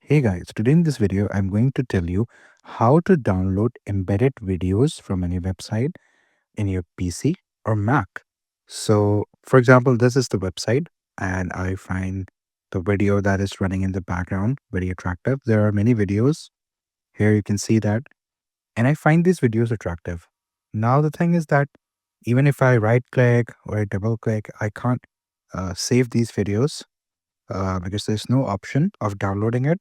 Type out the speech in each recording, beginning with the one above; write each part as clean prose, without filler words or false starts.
Hey guys, today in this video, I'm going to tell you how to download embedded videos from any website in your PC or Mac. So, for example, this is the website, and I find the video that is running in the background very attractive. There are many videos here, you can see that, and I find these videos attractive. Now, the thing is that even if I right click or I double click, I can't save these videos because there's no option of downloading it.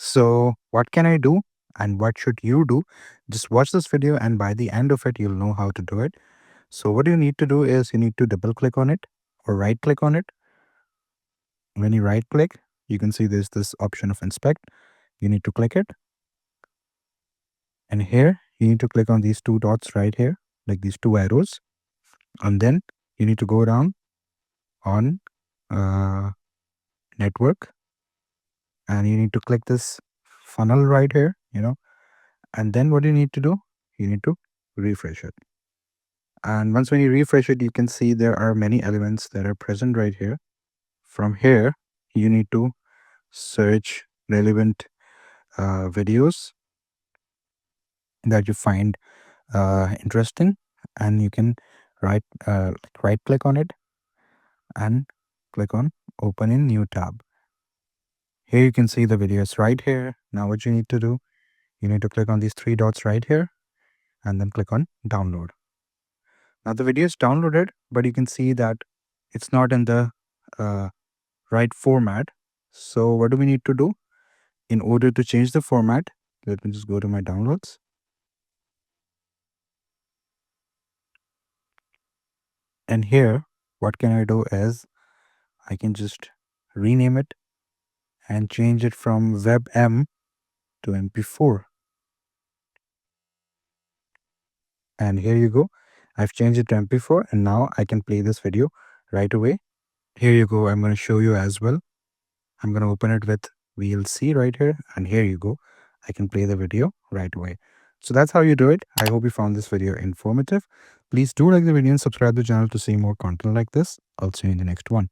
So, what can I do and what should you do? Just watch this video, and by the end of it, you'll know how to do it. So, what you need to do is you need to double click on it or right click on it. When you right click, you can see there's this option of inspect. You need to click it, and here you need to click on these two dots right here, like these two arrows, and then you need to go down on uh, network, and you need to click this funnel right here, and then what you need to do, you need to refresh it. And once when you refresh it, you can see there are many elements that are present right here. From here, you need to search relevant videos that you find interesting, and you can right click on it and click on open in new tab. Here you can see the videos right here. Now what you need to do, you need to click on these three dots right here and then click on download. Now the video is downloaded, but you can see that it's not in the uh, right format. So what do we need to do? In order to change the format, let me just go to my downloads. And here, what can I do is I can just rename it and change it from WebM to MP4. And here you go. I've changed it to MP4, and now I can play this video right away. Here you go. I'm going to show you as well. I'm going to open it with VLC right here, and here you go. I can play the video right away. So that's how you do it. I hope you found this video informative. Please do like the video and subscribe to the channel to see more content like this. I'll see you in the next one.